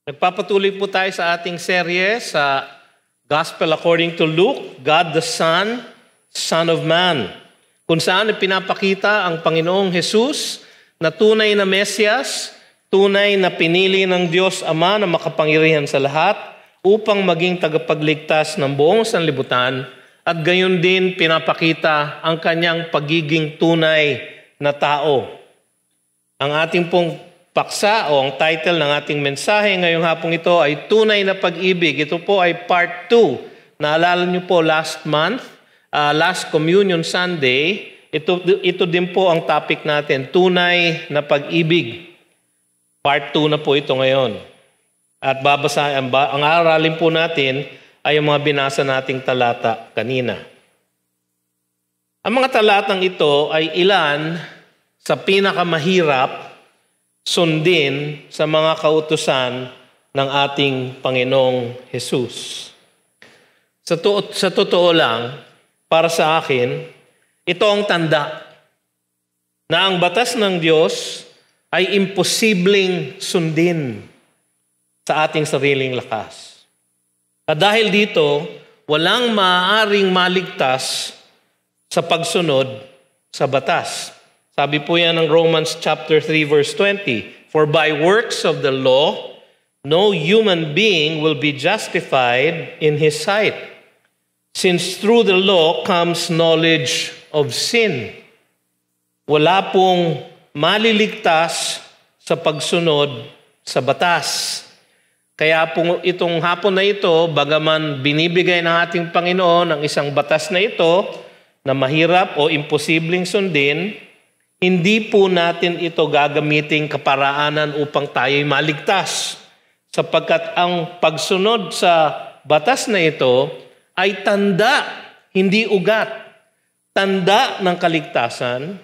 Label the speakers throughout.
Speaker 1: Nagpapatuloy po tayo sa ating serye sa Gospel according to Luke, God the Son, Son of Man, kung saan pinapakita ang Panginoong Jesus na tunay na Mesyas, tunay na pinili ng Diyos Ama na makapangyarihan sa lahat upang maging tagapagligtas ng buong sanlibutan at gayon din pinapakita ang kanyang pagiging tunay na tao. Ang ating pong paksa o ang title ng ating mensahe ngayong hapong ito ay Tunay na Pag-ibig. Ito po ay part 2. Naalala niyo po last month, last Communion Sunday, ito din po ang topic natin, Tunay na Pag-ibig. Part 2 na po ito ngayon. At babasahin, ang aralin po natin ay ang mga binasa nating talata kanina. Ang mga talatang ito ay ilan sa pinakamahirap sundin sa mga kautusan ng ating Panginoong Jesus. Sa totoo lang, para sa akin, ito ang tanda na ang batas ng Diyos ay imposibleng sundin sa ating sariling lakas. At dahil dito, walang maaaring maligtas sa pagsunod sa batas. Sabi po yan ng Romans chapter 3 verse 20, For by works of the law, no human being will be justified in his sight, since through the law comes knowledge of sin. Wala pong maliligtas sa pagsunod sa batas. Kaya po itong hapon na ito, bagaman binibigay ng ating Panginoon ang isang batas na ito na mahirap o imposibleng sundin, hindi po natin ito gagamiting kaparaanan upang tayo'y maligtas. Sapagkat ang pagsunod sa batas na ito ay tanda, hindi ugat. Tanda ng kaligtasan,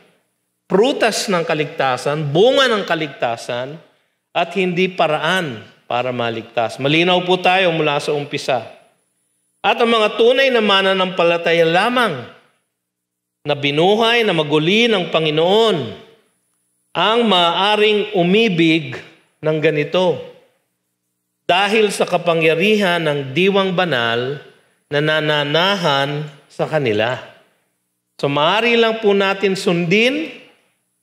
Speaker 1: prutas ng kaligtasan, bunga ng kaligtasan, at hindi paraan para maligtas. Malinaw po tayo mula sa umpisa. At ang mga tunay na mananampalataya lamang na binuhay na maguli ng Panginoon ang maaaring umibig ng ganito dahil sa kapangyarihan ng diwang banal na nananahan sa kanila. So maaari lang po natin sundin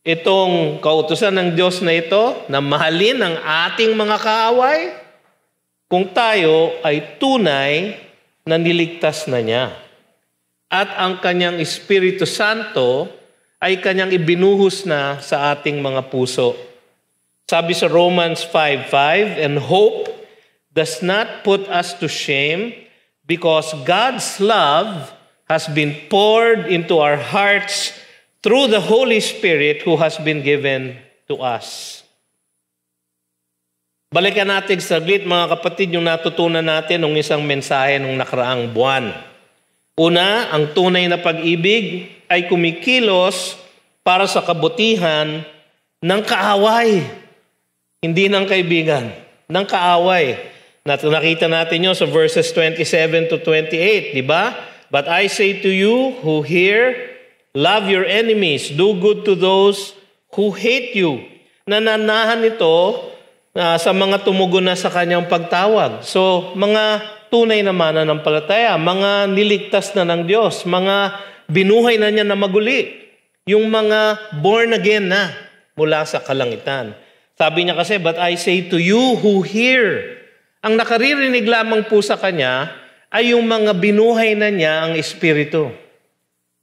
Speaker 1: itong kautusan ng Diyos na ito na mahalin ang ating mga kaaway kung tayo ay tunay na niligtas na niya. At ang kanyang Espiritu Santo ay kanyang ibinuhos na sa ating mga puso. Sabi sa Romans 5:5, And hope does not put us to shame because God's love has been poured into our hearts through the Holy Spirit who has been given to us. Balikan natin saglit mga kapatid yung natutunan natin ng isang mensahe nung nakaraang buwan. Una, ang tunay na pag-ibig ay kumikilos para sa kabutihan ng kaaway. Hindi ng kaibigan, ng kaaway. Nakita natin yun sa verses 27 to 28, di ba? But I say to you who hear, love your enemies, do good to those who hate you. Nananahan ito sa mga tumugon na sa kanyang pagtawag. So, mga tunay na mananampalataya, mga niligtas na ng Diyos, mga binuhay na niya na maguli, yung mga born again na mula sa kalangitan. Sabi niya kasi, but I say to you who hear, ang nakaririnig lamang po sa kanya ay yung mga binuhay na niya ang Espiritu.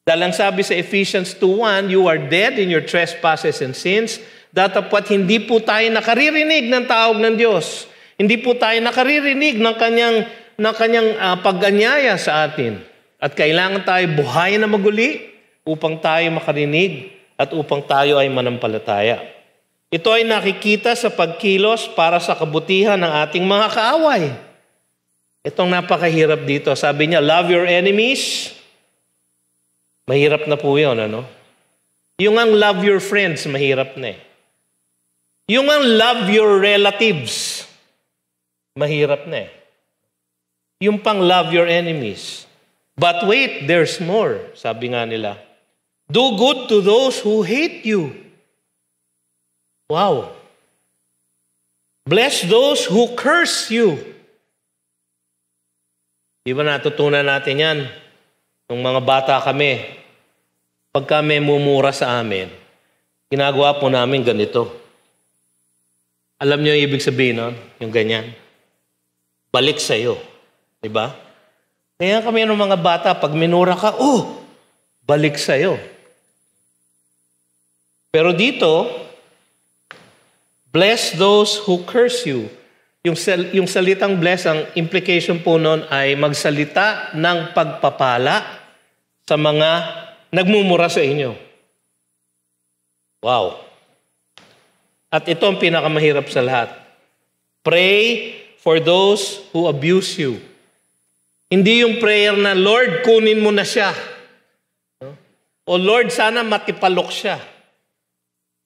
Speaker 1: Dahil ang sabi sa Ephesians 2:1, you are dead in your trespasses and sins, datapwat hindi po tayo nakaririnig ng tawag ng Diyos. Hindi po tayo nakaririnig ng kanyang pag-anyaya sa atin. At kailangan tayo buhay na maguli upang tayo makarinig at upang tayo ay manampalataya. Ito ay nakikita sa pagkilos para sa kabutihan ng ating mga kaaway. Itong napakahirap dito. Sabi niya, love your enemies. Mahirap na po yun, ano? Yung ang love your friends, mahirap na eh. Yung ang love your relatives, mahirap na eh. Yung pang love your enemies. But wait, there's more. Sabi nga nila, do good to those who hate you. Wow. Bless those who curse you. Di ba natutunan natin yan? Nung mga bata kami, pagka may mumura sa amin, ginagawa po namin ganito. Alam niyo yung ibig sabihin nun? Yung ganyan. Balik sa'yo. Di ba? Kaya kami ng mga bata, pag minura ka, balik sa'yo. Pero dito, bless those who curse you. Yung salitang bless, ang implication po nun ay magsalita ng pagpapala sa mga nagmumura sa inyo. Wow. At ito ang pinakamahirap sa lahat. Pray for those who abuse you. Hindi yung prayer na, Lord, kunin mo na siya. O Lord, sana matipalok siya.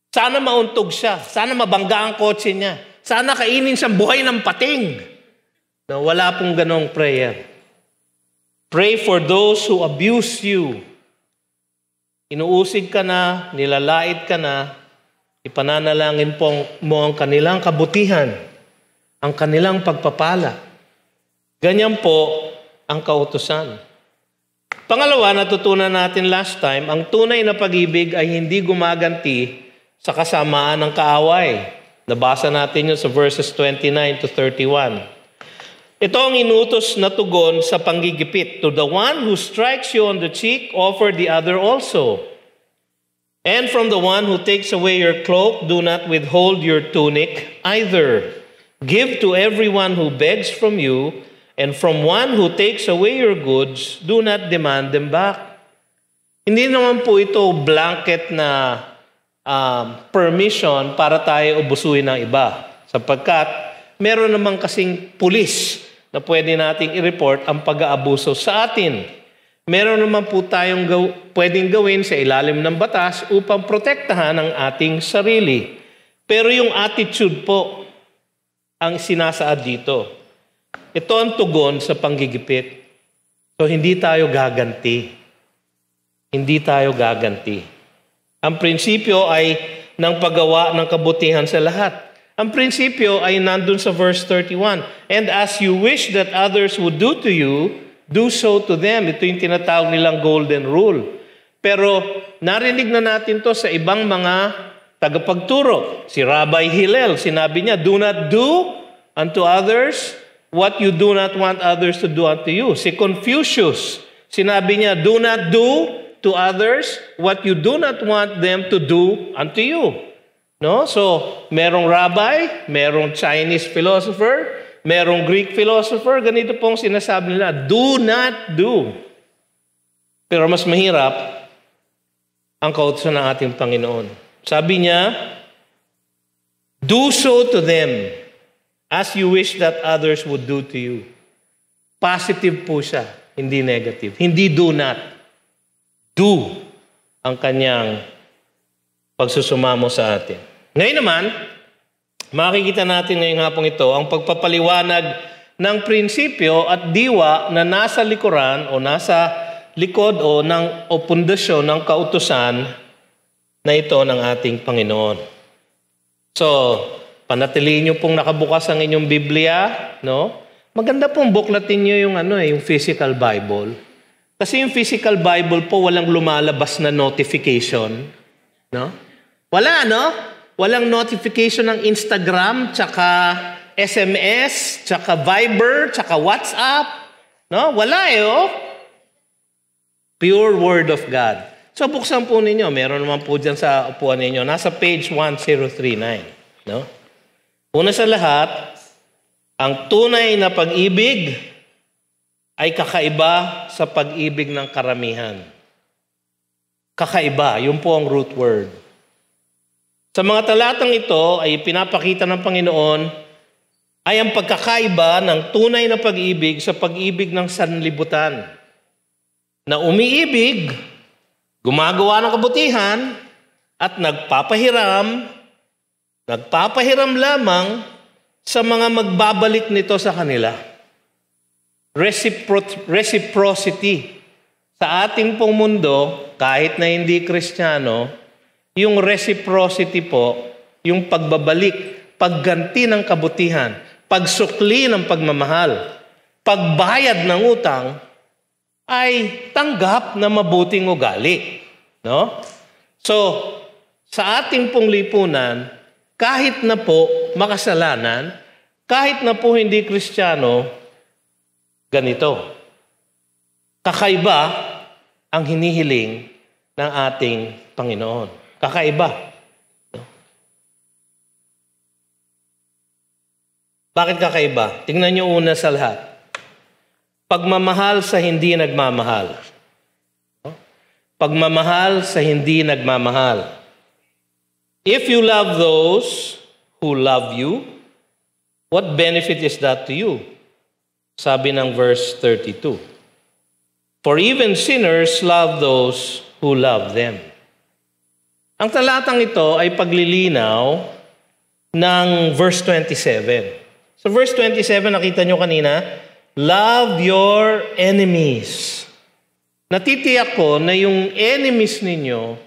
Speaker 1: Sana mauntog siya. Sana mabangga ang kotse niya. Sana kainin siyang buhay ng pating. No, wala pong ganong prayer. Pray for those who abuse you. Inuusig ka na, nilalait ka na, ipananalangin mo ang kanilang kabutihan, ang kanilang pagpapala. Ganyan po ang kautusan. Pangalawa, natutunan natin last time, ang tunay na pag-ibig ay hindi gumaganti sa kasamaan ng kaaway. Nabasa natin yun sa verses 29 to 31. Ito ang inutos na tugon sa panggigipit. To the one who strikes you on the cheek, offer the other also. And from the one who takes away your cloak, do not withhold your tunic either. Give to everyone who begs from you, and from one who takes away your goods, do not demand them back. Hindi naman po ito blanket na permission para tayo ubusuin ng iba. Sapagkat meron naman kasing pulis na pwede nating i-report ang pag-aabuso sa atin. Meron naman po tayong pwedeng gawin sa ilalim ng batas upang protektahan ang ating sarili. Pero yung attitude po ang sinasaad dito. Ito ang tugon sa panggigipit. So hindi tayo gaganti. Hindi tayo gaganti. Ang prinsipyo ay ng paggawa ng kabutihan sa lahat. Ang prinsipyo ay nandun sa verse 31. And as you wish that others would do to you, do so to them. Ito yung tinatawag nilang golden rule. Pero narinig na natin to sa ibang mga tagapagturo. Si Rabbi Hillel, sinabi niya, do not do unto others what you do not want others to do unto you. Si Confucius, sinabi niya, do not do to others what you do not want them to do unto you. No? So, merong rabbi, merong Chinese philosopher, merong Greek philosopher, ganito pong sinasabi nila, do not do. Pero mas mahirap ang kautusan ng ating Panginoon. Sabi niya, do so to them as you wish that others would do to you. Positive po siya, hindi negative. Hindi do not. Do ang kanyang pagsusumamo sa atin. Ngayon naman, makikita natin ngayong hapong ito ang pagpapaliwanag ng prinsipyo at diwa na nasa likuran o nasa likod o pundasyon ng kautusan na ito ng ating Panginoon. So, panatilihin niyo pong nakabukas ang inyong Biblia, no? Maganda pong buklatin niyo yung yung physical Bible. Kasi yung physical Bible po, walang lumalabas na notification. No? Wala, no? Walang notification ng Instagram, tsaka SMS, tsaka Viber, tsaka WhatsApp. No? Wala Pure Word of God. So buksan po ninyo. Meron naman po dyan sa upuan ninyo. Nasa page 1039. No? Una sa lahat, ang tunay na pag-ibig ay kakaiba sa pag-ibig ng karamihan. Kakaiba, yun po ang root word. Sa mga talatang ito ay pinapakita ng Panginoon ay ang pagkakaiba ng tunay na pag-ibig sa pag-ibig ng sanlibutan. Na umiibig, gumagawa ng kabutihan, at nagpapahiram lamang sa mga magbabalik nito sa kanila. Reciprocity. Sa ating pong mundo, kahit na hindi Kristiyano, yung reciprocity po, yung pagbabalik pagganti ng kabutihan, pagsukli ng pagmamahal, pagbayad ng utang, ay tanggap na mabuting ugali. No? So, sa ating pong lipunan, kahit na po makasalanan, kahit na po hindi Kristiyano, ganito. Kakaiba ang hinihiling ng ating Panginoon. Kakaiba. No? Bakit kakaiba? Tingnan niyo una sa lahat. Pagmamahal sa hindi nagmamahal. No? Pagmamahal sa hindi nagmamahal. If you love those who love you, what benefit is that to you? Sabi ng verse 32. For even sinners love those who love them. Ang talatang ito ay paglilinaw ng verse 27. Sa verse 27, nakita nyo kanina, love your enemies. Natitiyak ko na yung enemies ninyo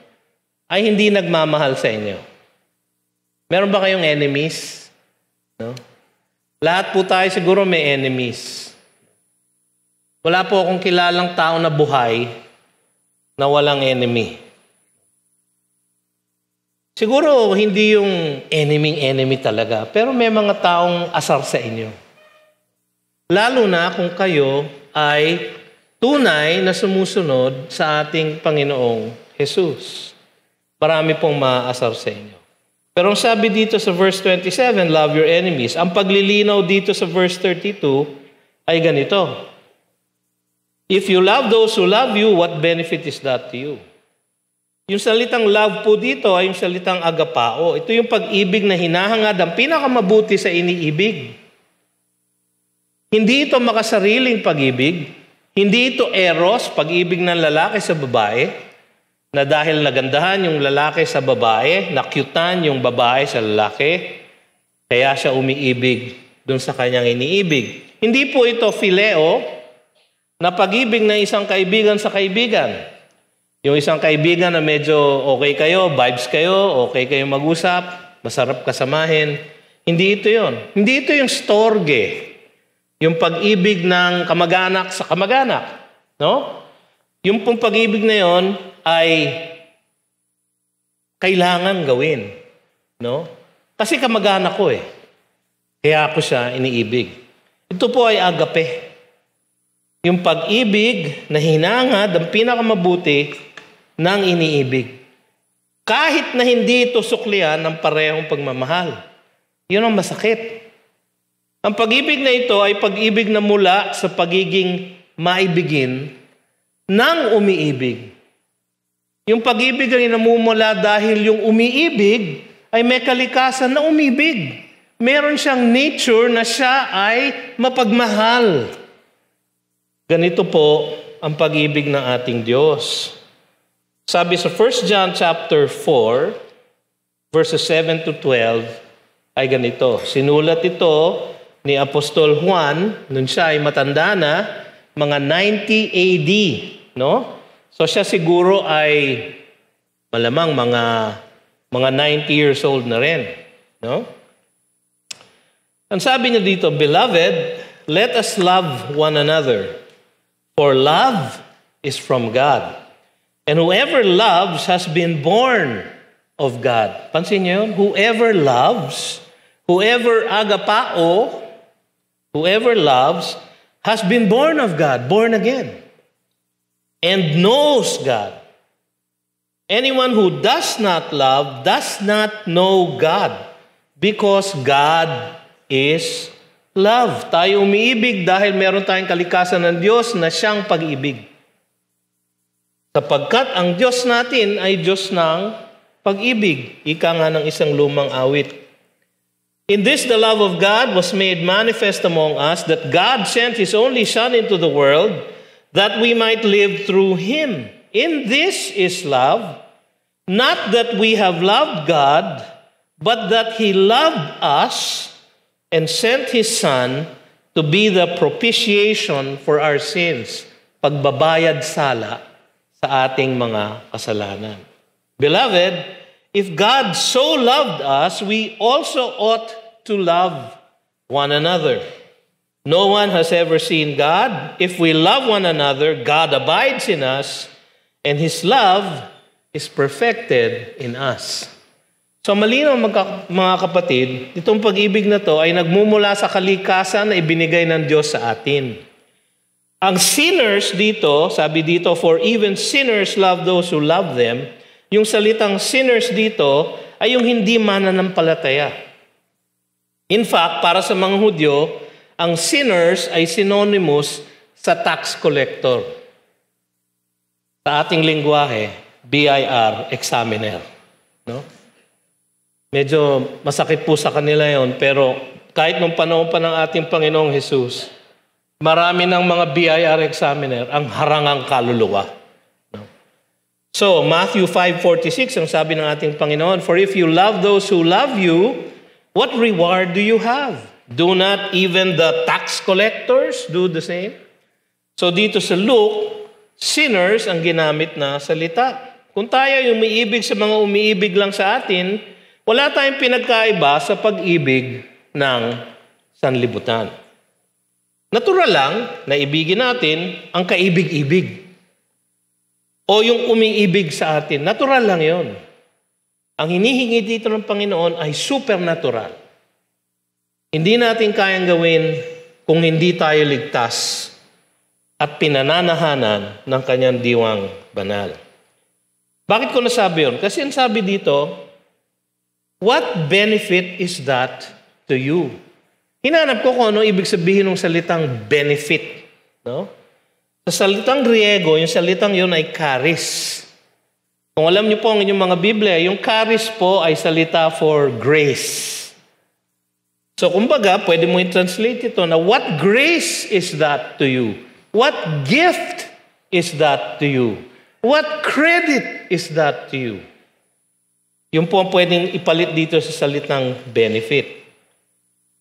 Speaker 1: ay hindi nagmamahal sa inyo. Meron ba kayong enemies? No? Lahat po tayo siguro may enemies. Wala po akong kilalang tao na buhay na walang enemy. Siguro hindi yung enemy talaga, pero may mga taong asar sa inyo. Lalo na kung kayo ay tunay na sumusunod sa ating Panginoong Jesus. Marami pong maasar sa inyo. Pero ang sabi dito sa verse 27, love your enemies. Ang paglilinaw dito sa verse 32 ay ganito. If you love those who love you, what benefit is that to you? Yung salitang love po dito ay yung salitang agapao. Ito yung pag-ibig na hinahangad, ang pinakamabuti sa iniibig. Hindi ito makasariling pag-ibig. Hindi ito eros, pag-ibig ng lalaki sa babae, na dahil nagandahan yung lalaki sa babae, nakyutan yung babae sa lalaki, kaya siya umiibig dun sa kanyang iniibig. Hindi po ito phileo, na pag-ibig ng isang kaibigan sa kaibigan. Yung isang kaibigan na medyo okay kayo, vibes kayo, okay kayo mag-usap, masarap kasamahin. Hindi ito yon. Hindi ito yung storge. Yung pag-ibig ng kamag-anak sa kamag-anak. No? Yung pong pag-ibig na yon ay kailangan gawin. No? Kasi kamag-anak ko eh. Kaya ako siya iniibig. Ito po ay agape. Yung pag-ibig na hinangad ang pinakamabuti ng iniibig. Kahit na hindi ito suklian ng parehong pagmamahal. Yun ang masakit. Ang pag-ibig na ito ay pag-ibig na mula sa pagiging maibigin ng umiibig. Yung pag-ibig ay namumula dahil yung umiibig ay may kalikasan na umibig. Meron siyang nature na siya ay mapagmahal. Ganito po ang pag-ibig ng ating Diyos. Sabi sa 1 John chapter 4, verses 7 to 12, ay ganito. Sinulat ito ni Apostol Juan, nung siya ay matanda na, mga 90 AD. No? So siya siguro ay malamang mga 90 years old na rin. No? Ang sabi niya dito, Beloved, let us love one another. For love is from God. And whoever loves has been born of God. Pansin niyo yun? Whoever loves, whoever agapao, whoever loves has been born of God, born again, and knows God. Anyone who does not love does not know God, because God is love. Tayo umiibig dahil meron tayong kalikasan ng Diyos na siyang pag-ibig. Sapagkat ang Diyos natin ay Diyos ng pag-ibig. Ika nga ng isang lumang awit. In this the love of God was made manifest among us, that God sent His only Son into the world, that we might live through Him. In this is love, not that we have loved God, but that He loved us and sent His Son to be the propitiation for our sins, pagbabayad sala sa ating mga kasalanan. Beloved, if God so loved us, we also ought to love one another. No one has ever seen God. If we love one another, God abides in us, and His love is perfected in us. So malinaw mga kapatid, itong pag-ibig na to ay nagmumula sa kalikasan na ibinigay ng Diyos sa atin. Ang sinners dito, sabi dito, for even sinners love those who love them. Yung salitang sinners dito ay yung hindi mananampalataya. In fact, para sa mga Hudyo, ang sinners ay synonymous sa tax collector. Sa ating lingwahe, BIR, examiner. No? Medyo masakit po sa kanila yon, pero kahit nung panahon pa ng ating Panginoong Jesus, marami ng mga BIR examiner ang harangang kaluluwa. No? So, Matthew 5:46, ang sabi ng ating Panginoon, for if you love those who love you, what reward do you have? Do not even the tax collectors do the same? So dito sa Luke, sinners ang ginamit na salita. Kung tayo ay umiibig sa mga umiibig lang sa atin, wala tayong pinagkaiba sa pag-ibig ng sanlibutan. Natural lang na ibigin natin ang kaibig-ibig. O yung umiibig sa atin. Natural lang yon. Ang hinihingi dito ng Panginoon ay supernatural. Hindi natin kayang gawin kung hindi tayo ligtas at pinananahanan ng kanyang diwang banal. Bakit ko nasabi yun? Kasi ang sabi dito, what benefit is that to you? Hinanap ko kung ano ibig sabihin ng salitang benefit. No? Sa salitang Griego, yung salitang yun ay charis. Kung alam niyo po ang inyong mga Biblia, yung charis po ay salita for grace. So kumbaga, pwede mo i-translate ito na what grace is that to you? What gift is that to you? What credit is that to you? Yung po ang pwedeng ipalit dito sa salitang benefit.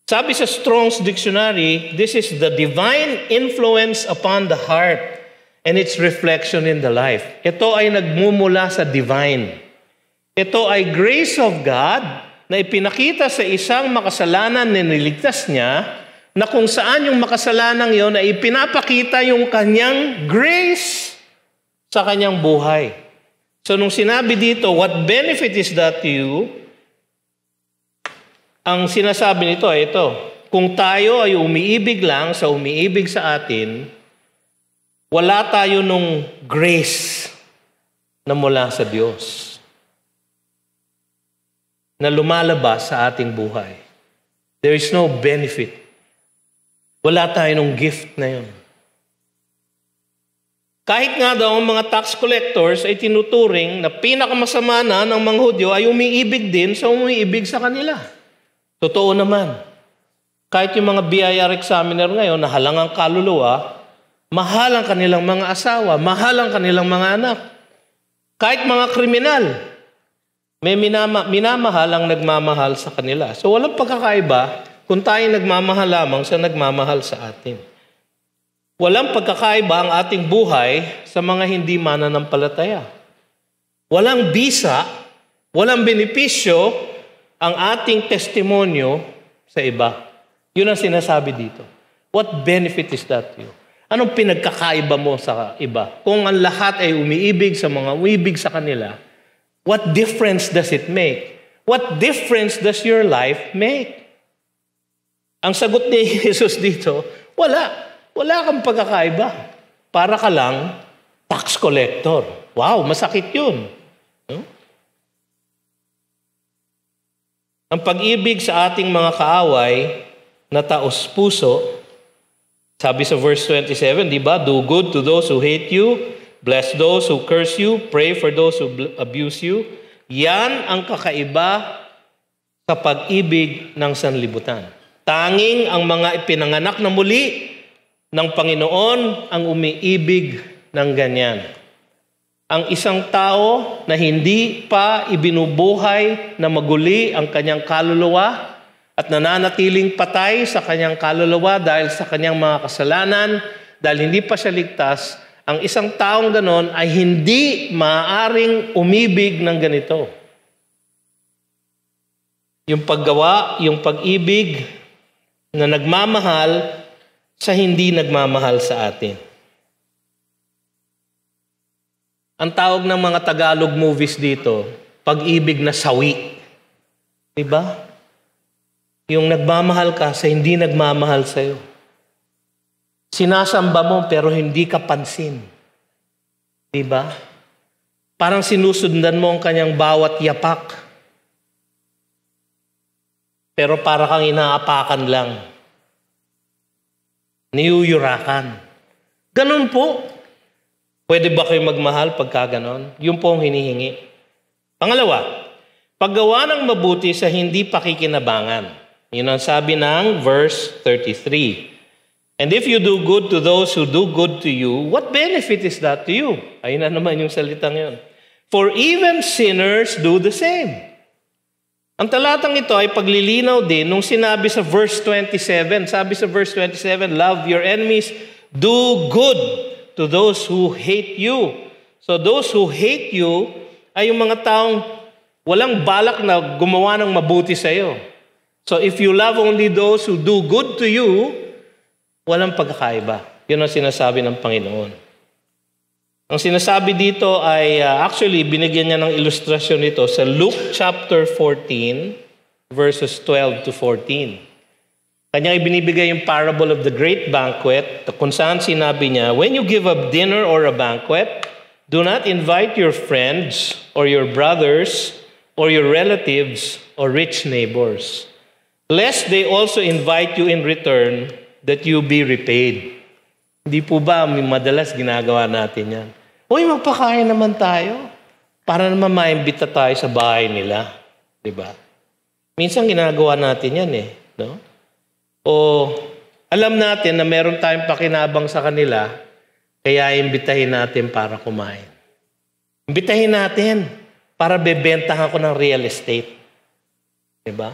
Speaker 1: Sabi sa Strong's Dictionary, this is the divine influence upon the heart and its reflection in the life. Ito ay nagmumula sa divine. Ito ay grace of God na ipinakita sa isang makasalanan na niligtas niya, na kung saan yung makasalanang yon ay ipinapakita yung kanyang grace sa kanyang buhay. So nung sinabi dito, what benefit is that to you? Ang sinasabi nito ay ito, kung tayo ay umiibig lang sa umiibig sa atin, wala tayo nung grace na mula sa Diyos na lumalabas sa ating buhay. There is no benefit. Wala tayo nung gift na yun. Kahit nga daw ang mga tax collectors ay tinuturing na pinakamasama na ng mga Hudyo ay umiibig din sa umiibig sa kanila. Totoo naman. Kahit yung mga BIR examiner ngayon na halangang kaluluwa, mahal ang kanilang mga asawa, mahal ang kanilang mga anak. Kahit mga kriminal, may minamahal ang nagmamahal sa kanila. So walang pagkakaiba kung tayo nagmamahal lamang sa nagmamahal sa atin. Walang pagkakaiba ang ating buhay sa mga hindi mananampalataya. Walang bisa, walang benepisyo ang ating testimonyo sa iba. Yun ang sinasabi dito. What benefit is that to you? Anong pinagkakaiba mo sa iba? Kung ang lahat ay umiibig sa mga umiibig sa kanila, what difference does it make? What difference does your life make? Ang sagot ni Jesus dito, wala. Wala kang pagkakaiba. Para ka lang tax collector. Wow, masakit yun. Ang pag-ibig sa ating mga kaaway na taos puso, sabi sa verse 27, di ba? Do good to those who hate you, bless those who curse you, pray for those who abuse you. Yan ang kakaiba sa pag-ibig ng sanlibutan. Tanging ang mga ipinanganak na muli ng Panginoon ang umiibig ng ganyan. Ang isang tao na hindi pa ibinubuhay na maguli ang kanyang kaluluwa at nananatiling patay sa kanyang kaluluwa dahil sa kanyang mga kasalanan, dahil hindi pa siya ligtas, ang isang taong ganon ay hindi maaaring umibig ng ganito. Yung paggawa, yung pag-ibig na nagmamahal sa hindi nagmamahal sa atin. Ang tawag ng mga Tagalog movies dito, pag-ibig na sawi. Diba? Yung nagmamahal ka sa hindi nagmamahal sa'yo. Sinasamba mo pero hindi ka pansin. Diba? Parang sinusundan mo ang kanyang bawat yapak. Pero para kang inaapakan lang. Niyuyurakan. Ganun po. Pwede ba kayo magmahal pagka ganon? Yun po ang hinihingi. Pangalawa, paggawa ng mabuti sa hindi pakikinabangan. Yun ang sabi ng verse 33. And if you do good to those who do good to you, what benefit is that to you? Ayun na naman yung salitang yun. For even sinners do the same. Ang talatang ito ay paglilinaw din nung sinabi sa verse 27. Sabi sa verse 27, love your enemies, do good to those who hate you. So those who hate you ay yung mga taong walang balak na gumawa ng mabuti sa iyo. So if you love only those who do good to you, walang pagkakaiba. Yun ang sinasabi ng Panginoon. Ang sinasabi dito ay actually binigyan niya ng ilustrasyon nito sa Luke chapter 14 verses 12 to 14. Kanya ibinibigay yung parable of the great banquet kung saan sinabi niya, when you give a dinner or a banquet, do not invite your friends or your brothers or your relatives or rich neighbors, lest they also invite you in return that you be repaid. Hindi po ba madalas ginagawa natin yan? Uy, magpakain naman tayo para naman maimbita tayo sa bahay nila. Diba? Minsan ginagawa natin yan eh. No? O alam natin na meron tayong pakinabang sa kanila, kaya imbitahin natin para kumain. Imbitahin natin para bebentahan ko ng real estate. Diba?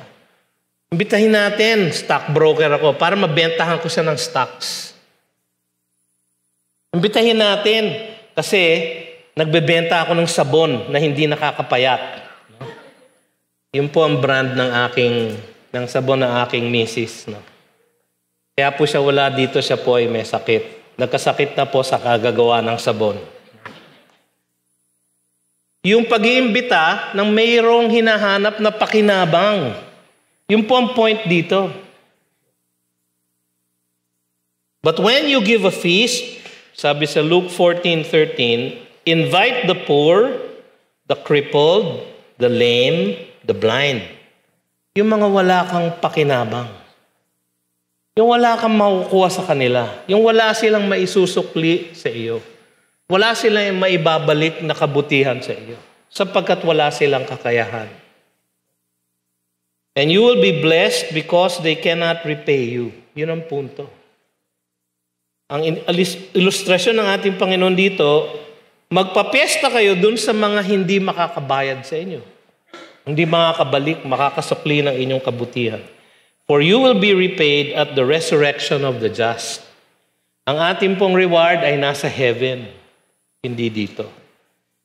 Speaker 1: Imbitahin natin, stockbroker ako, para mabentahan ko siya ng stocks. Imbitahin natin, kasi nagbebenta ako ng sabon na hindi nakakapayat. Yun po ang brand ng sabon ng aking misis. No? Kaya po siya wala dito, siya po ay may sakit. Nagkasakit na po sa kagagawa ng sabon. Yung pag-iimbita ng mayroong hinahanap na pakinabang. Yun po ang point dito. But when you give a feast, sabi sa Luke 14:13, invite the poor, the crippled, the lame, the blind. Yung mga wala kang pakinabang. Yung wala kang makukuha sa kanila. Yung wala silang maisusukli sa iyo. Wala silang maibabalik na kabutihan sa iyo. Sapagkat wala silang kakayahan. And you will be blessed because they cannot repay you. Yun ang punto. Ang ilustrasyon ng ating Panginoon dito, magpapiesta kayo dun sa mga hindi makakabayad sa inyo. Hindi makakabalik, makakasukli ng inyong kabutihan. For you will be repaid at the resurrection of the just. Ang ating pong reward ay nasa heaven, hindi dito.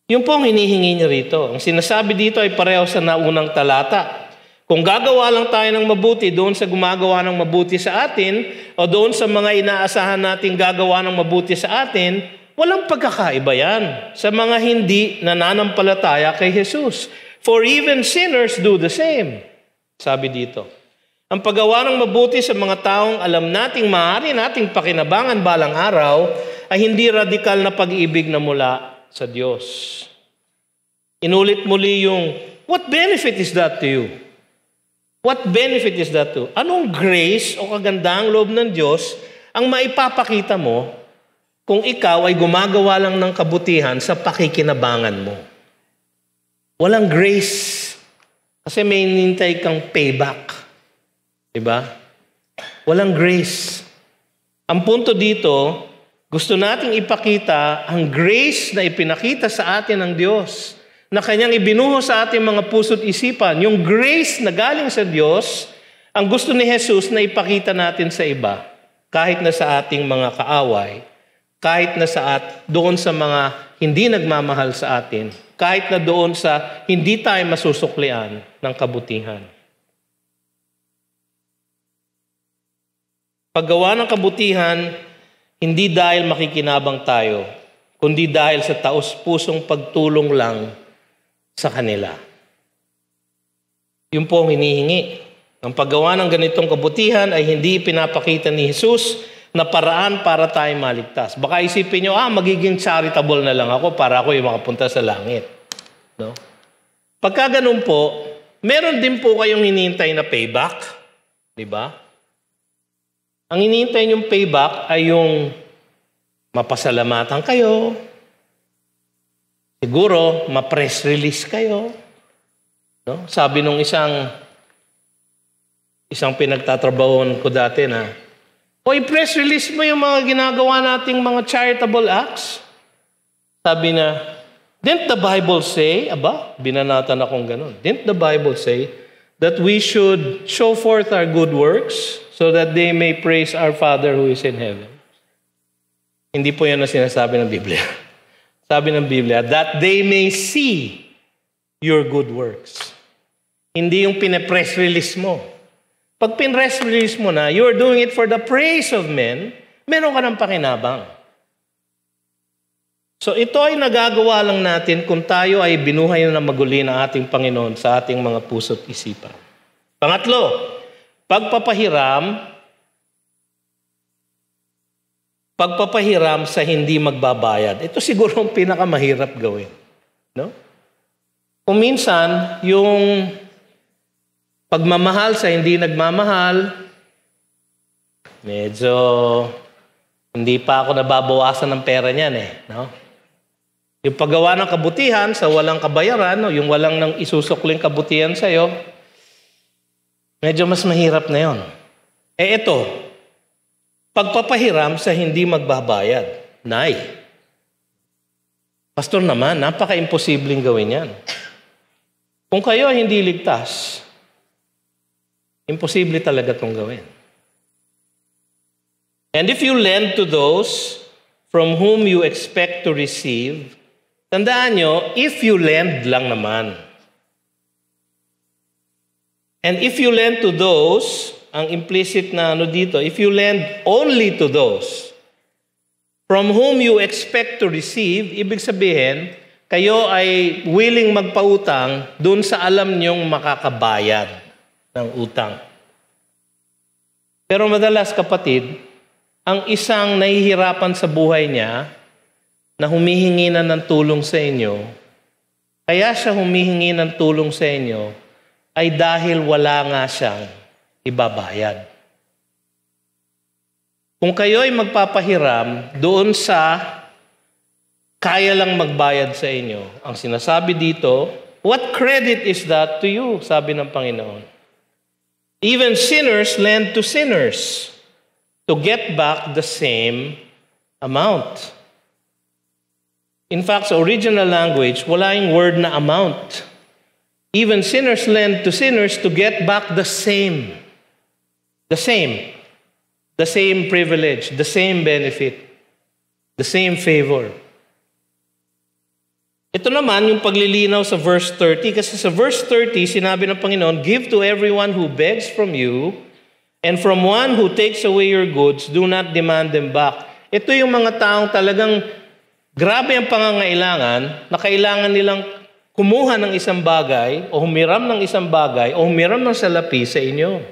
Speaker 1: Yung pong hinihingi niya rito. Ang sinasabi dito ay pareho sa naunang talata. Kung gagawa lang tayo ng mabuti doon sa gumagawa ng mabuti sa atin o doon sa mga inaasahan nating gagawa ng mabuti sa atin, walang pagkakaiba yan sa mga hindi nananampalataya kay Jesus. For even sinners do the same. Sabi dito. Ang paggawa ng mabuti sa mga taong alam nating maaari nating pakinabangan balang araw ay hindi radikal na pag-ibig na mula sa Diyos. Inulit muli yung, what benefit is that to you? What benefit is that to? Anong grace o kagandaang loob ng Diyos ang maipapakita mo kung ikaw ay gumagawa lang ng kabutihan sa pakikinabangan mo? Walang grace. Kasi may hinintay kang payback. Diba? Walang grace. Ang punto dito, gusto nating ipakita ang grace na ipinakita sa atin ng Diyos na Kanyang ibinuho sa ating mga puso't isipan. Yung grace na galing sa Diyos, ang gusto ni Jesus na ipakita natin sa iba, kahit na sa ating mga kaaway, kahit na doon sa mga hindi nagmamahal sa atin, kahit na doon sa hindi tayo masusuklian ng kabutihan. Paggawa ng kabutihan, hindi dahil makikinabang tayo, kundi dahil sa taos-pusong pagtulong lang sa kanila. Yun po ang hinihingi. Ang paggawa ng ganitong kabutihan ay hindi pinapakita ni Jesus na paraan para tayo maligtas. Baka isipin nyo, magiging charitable na lang ako para ako yung makapunta sa langit. No? Pagka ganun po, meron din po kayong hinihintay na payback. Di ba? Ang hinihintay nyong payback ay yung mapasalamatan kayo, siguro ma-press release kayo. No? Sabi nung isang pinagtatrabahon ko dati na, press release mo yung mga ginagawa nating mga charitable acts. Sabi na, didn't the Bible say, binanatan akong ganun, didn't the Bible say that we should show forth our good works so that they may praise our Father who is in heaven? Hindi po yan na sinasabi ng Biblia. Sabi ng Biblia, that they may see your good works. Hindi yung pine-press release mo. Pag pin-press release mo na, you're doing it for the praise of men, meron ka ng pakinabang. So ito ay nagagawa lang natin kung tayo ay binuhay na maguli ng ating Panginoon sa ating mga puso't isipan. Pangatlo, pagpapahiram sa hindi magbabayad. Ito siguro ang pinakamahirap gawin. No? Kung minsan, yung pagmamahal sa hindi nagmamahal, medyo hindi pa ako nababawasan ng pera niyan no? Yung paggawa ng kabutihan sa walang kabayaran, no? Yung walang nang isusukling kabutihan sa'yo, medyo mas mahirap na yon. Ito, pagpapahiram sa hindi magbabayad. Pastor naman, napaka-imposibleng gawin yan. Kung kayo ay hindi ligtas, imposible talaga itong gawin. And if you lend to those from whom you expect to receive, tandaan nyo, if you lend lang naman. And if you lend to those, ang implicit na dito, if you lend only to those from whom you expect to receive, ibig sabihin, kayo ay willing magpautang dun sa alam nyong makakabayad ng utang. Pero madalas, kapatid, ang isang nahihirapan sa buhay niya na humihingi na ng tulong sa inyo, kaya siya humihingi ng tulong sa inyo ay dahil wala nga siyang ibabayad. Kung kayo ay magpapahiram doon sa kaya lang magbayad sa inyo, ang sinasabi dito, what credit is that to you? Sabi ng Panginoon. Even sinners lend to sinners to get back the same amount. In fact, sa original language, wala yung word na amount. Even sinners lend to sinners to get back the same. The same. The same privilege, the same benefit, the same favor. Ito naman yung paglilinaw sa verse 30, kasi sa verse 30, sinabi ng Panginoon, give to everyone who begs from you, and from one who takes away your goods, do not demand them back. Ito yung mga taong talagang grabe ang pangangailangan, na kailangan nilang kumuha ng isang bagay, o humiram ng isang bagay, o humiram ng salapi sa inyo.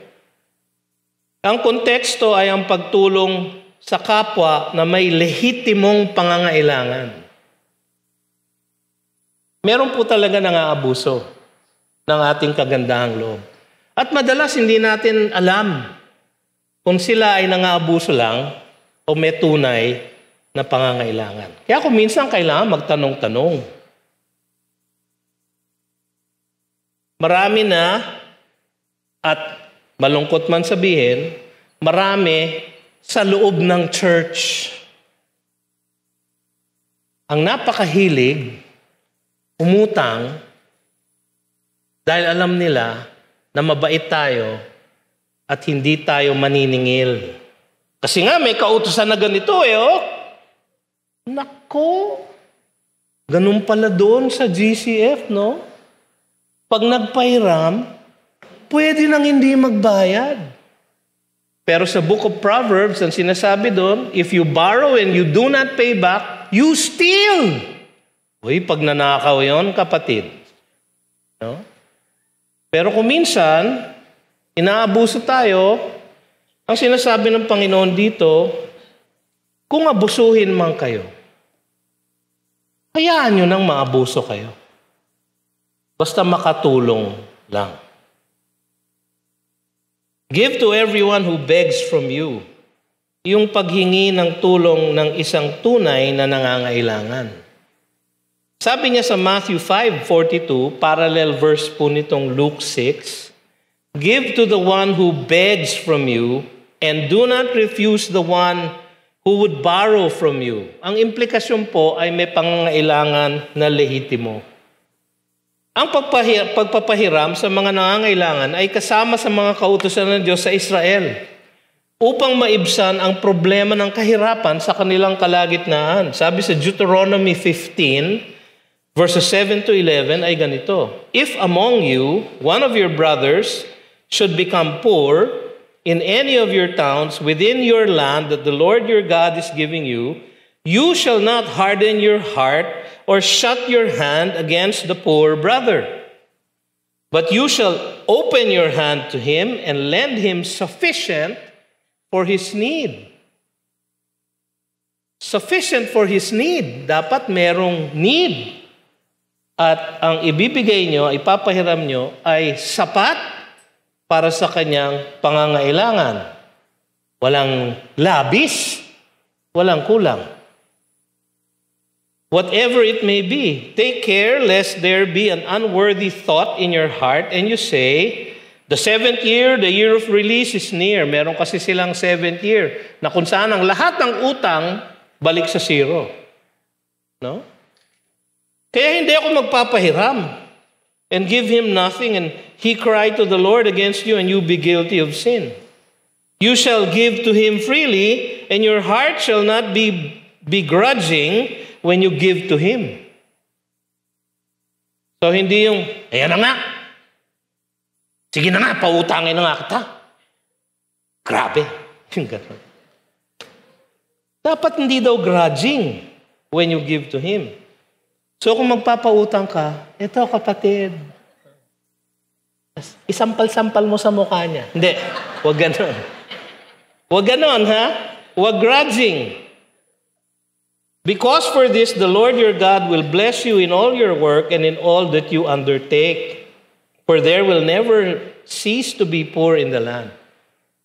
Speaker 1: Ang konteksto ay ang pagtulong sa kapwa na may lehitimong pangangailangan. Meron po talaga nang-aabuso ng ating kagandahang loob. At madalas hindi natin alam kung sila ay nang-aabuso lang o may tunay na pangangailangan. Kaya kung minsan kailangan magtanong-tanong. Marami na, at malungkot man sabihin, marami sa loob ng church ang napakahilig umutang dahil alam nila na mabait tayo at hindi tayo maniningil. Kasi nga may kautusan na ganito Nako, ganun pala doon sa GCF, no? Pag nagpahiram, pwede nang hindi magbayad. Pero sa book of Proverbs, ang sinasabi doon, if you borrow and you do not pay back, you steal. Uy, pag nanakaw yon, kapatid. No? Pero kung minsan, inaabuso tayo, ang sinasabi ng Panginoon dito, kung abusuhin man kayo, hayaan nyo nang maabuso kayo. Basta makatulong lang. Give to everyone who begs from you. Yung paghingi ng tulong ng isang tunay na nangangailangan. Sabi niya sa Matthew 5:42, parallel verse po nitong Luke 6, give to the one who begs from you and do not refuse the one who would borrow from you. Ang implikasyon po ay may pangangailangan na lehitimo. Ang pagpapahiram sa mga nangangailangan ay kasama sa mga kautusan ng Diyos sa Israel upang maibsan ang problema ng kahirapan sa kanilang kalagitnaan. Sabi sa Deuteronomy 15, verses 7 to 11 ay ganito, if among you, one of your brothers should become poor in any of your towns within your land that the Lord your God is giving you, you shall not harden your heart or shut your hand against the poor brother. But you shall open your hand to him and lend him sufficient for his need. Sufficient for his need. Dapat merong need. At ang ibibigay nyo, ipapahiram nyo, ay sapat para sa kanyang pangangailangan. Walang labis, walang kulang. Whatever it may be, take care lest there be an unworthy thought in your heart and you say, the 7th year, the year of release is near. Meron kasi silang 7th year na kung saan ang lahat ng utang balik sa zero. No? Kaya hindi ako magpapahiram and give him nothing and he cry to the Lord against you and you be guilty of sin. You shall give to him freely and your heart shall not be begrudging when you give to him. So hindi yung, ayan na nga. Sige na nga, pautangin na nga kita. Grabe. Yung gano'n. Dapat hindi daw grudging when you give to him. So kung magpapautang ka, eto kapatid, isampal-sampal mo sa mukha niya. Hindi, huwag gano'n. Huwag gano'n, ha? Huwag grudging. Because for this, the Lord your God will bless you in all your work and in all that you undertake. For there will never cease to be poor in the land.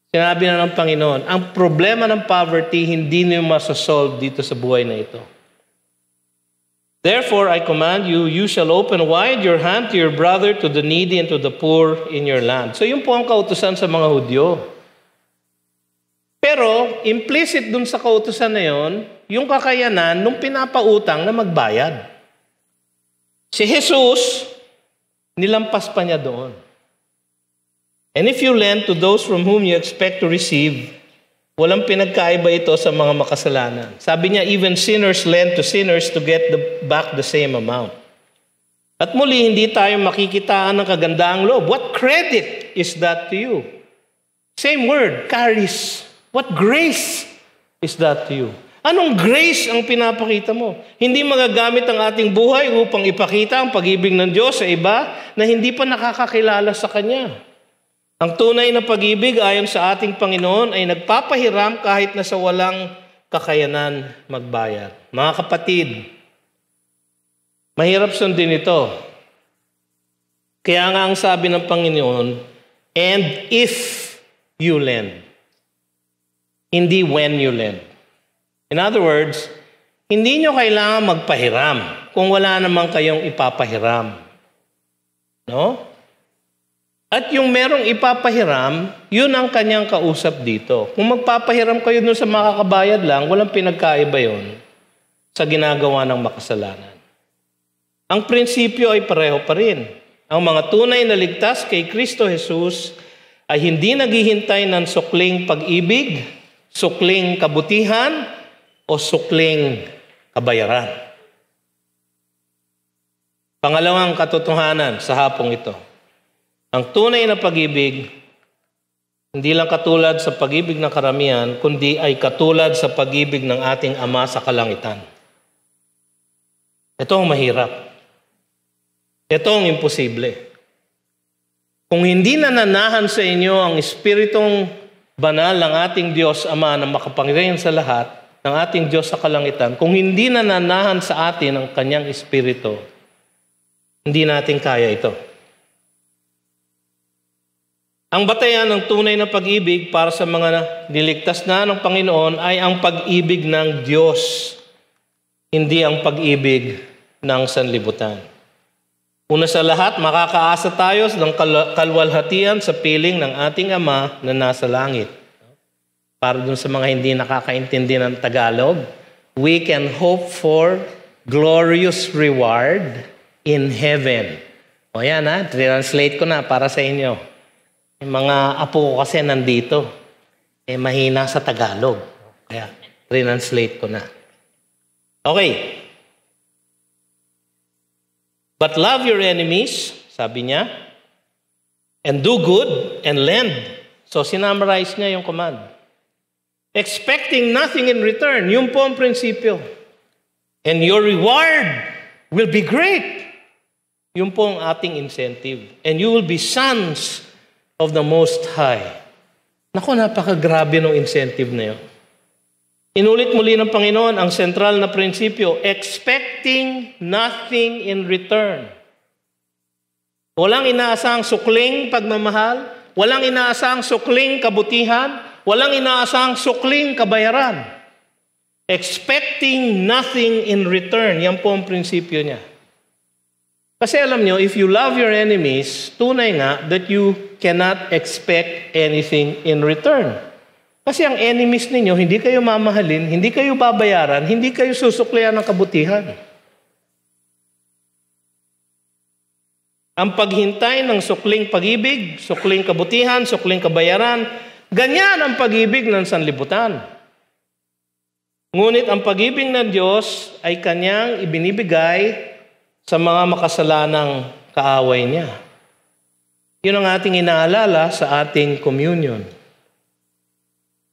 Speaker 1: Sinabi na ng Panginoon, ang problema ng poverty hindi niyo masasolve dito sa buhay na ito. Therefore, I command you, you shall open wide your hand to your brother, to the needy, and to the poor in your land. So yun po ang kautusan sa mga Hudyo. Pero implicit dun sa kautusan na yon, yung kakayanan nung pinapautang na magbayad. Si Jesus, nilampas pa niya doon. And if you lend to those from whom you expect to receive, walang pinagkaiba ito sa mga makasalanan. Sabi niya, even sinners lend to sinners to get back the same amount. At muli, hindi tayo makikitaan ng kagandaang loob. What credit is that to you? Same word, charis. What grace is that to you? Anong grace ang pinapakita mo? Hindi magagamit ang ating buhay upang ipakita ang pag-ibig ng Diyos sa iba na hindi pa nakakakilala sa Kanya. Ang tunay na pag-ibig ayon sa ating Panginoon ay nagpapahiram kahit na sa walang kakayanan magbayad. Mga kapatid, mahirap sundin ito. Kaya nga ang sabi ng Panginoon, and if you lend. Hindi when you lend. In other words, hindi nyo kailangan magpahiram kung wala namang kayong ipapahiram. No? At yung merong ipapahiram, yun ang kanyang kausap dito. Kung magpapahiram kayo dun sa makakabayad lang, walang pinagkaiba yun sa ginagawa ng makasalanan. Ang prinsipyo ay pareho pa rin. Ang mga tunay na ligtas kay Kristo Jesus ay hindi naghihintay ng sukling pag-ibig, sukling kabutihan, o sukling kabayaran. Pangalawang katotohanan sa hapong ito. Ang tunay na pag-ibig, Hindi lang katulad sa pag-ibig ng karamihan, kundi ay katulad sa pag-ibig ng ating Ama sa kalangitan. Ito ang mahirap. Ito ang imposible. Kung hindi nananahan sa inyo ang Espiritong Banal ng ating Diyos Ama na makapangyarihan sa lahat, ng ating Diyos sa kalangitan, kung hindi nananahan sa atin ang Kanyang Espiritu, hindi natin kaya ito. Ang batayan ng tunay na pag-ibig para sa mga niligtas na ng Panginoon ay ang pag-ibig ng Diyos, hindi ang pag-ibig ng sanlibutan. Una sa lahat, makakaasa tayo ng kalwalhatian sa piling ng ating Ama na nasa langit. Para dun sa mga hindi nakakaintindi ng Tagalog, we can hope for glorious reward in heaven. O yan ha, translate ko na para sa inyo. Yung mga apo ko kasi nandito. Mahina sa Tagalog. Kaya, translate ko na. Okay. But love your enemies, sabi niya, and do good and lend. So, sinamarize niya yung command. Expecting nothing in return. Yun po ang prinsipyo. And your reward will be great. Yun po ang ating incentive. And you will be sons of the Most High. Naku, napakagrabe ng incentive na yun. Inulit muli ng Panginoon ang sentral na prinsipyo, expecting nothing in return. Walang inaasang sukling pagmamahal, walang inaasang sukling kabutihan, walang inaasang sukling kabayaran. Expecting nothing in return, yan po ang prinsipyo niya. Kasi alam nyo, if you love your enemies, tunay nga that you cannot expect anything in return. Kasi ang enemies ninyo, hindi kayo mamahalin, hindi kayo babayaran, hindi kayo susuklian ng kabutihan. Ang paghintay ng sukling pag-ibig, sukling kabutihan, sukling kabayaran, ganyan ang pag-ibig ng sanlibutan. Ngunit ang pag-ibig ng Diyos ay Kanyang ibinibigay sa mga makasalanang kaaway niya. Yun ang ating inaalala sa ating communion.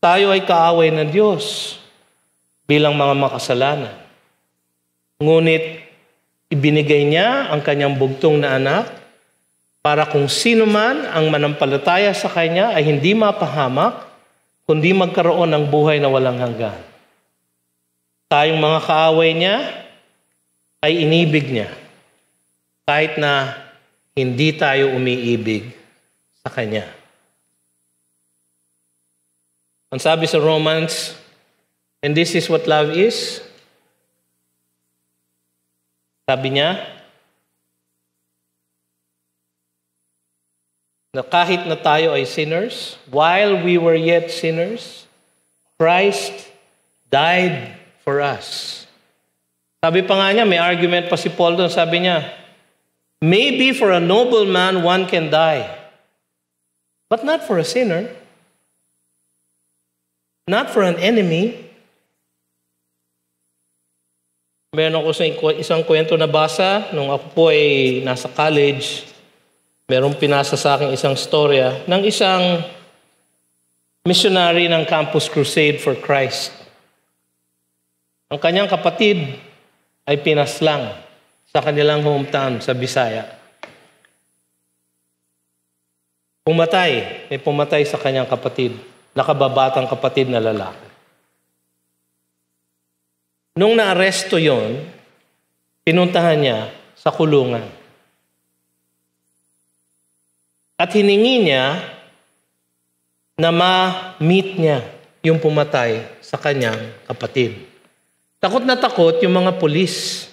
Speaker 1: Tayo ay kaaway ng Diyos bilang mga makasalanan. Ngunit ibinigay niya ang Kanyang bugtong na anak para kung sino man ang manampalataya sa Kanya ay hindi mapahamak, kundi magkaroon ng buhay na walang hanggan. Tayong mga kaaway niya ay inibig niya kahit na hindi tayo umiibig sa Kanya. Ang sabi sa Romans, and this is what love is, sabi niya, na kahit na tayo ay sinners, while we were yet sinners, Christ died for us. Sabi pa nga niya, may argument pa si Paul doon, sabi niya, maybe for a noble man one can die, but not for a sinner. Not for an enemy. Meron ako sa isang kwento na basa nung ako po ay nasa college. Merong pinasa sa akin isang storya ng isang missionary ng Campus Crusade for Christ. Ang kanyang kapatid ay pinaslang sa kanilang hometown sa Bisaya. May pumatay sa kanyang kapatid. Nakababatang kapatid na lalaki. Nung naaresto yon, pinuntahan niya sa kulungan. At hiningi niya na ma-meet niya yung pumatay sa kanyang kapatid. Takot na takot yung mga pulis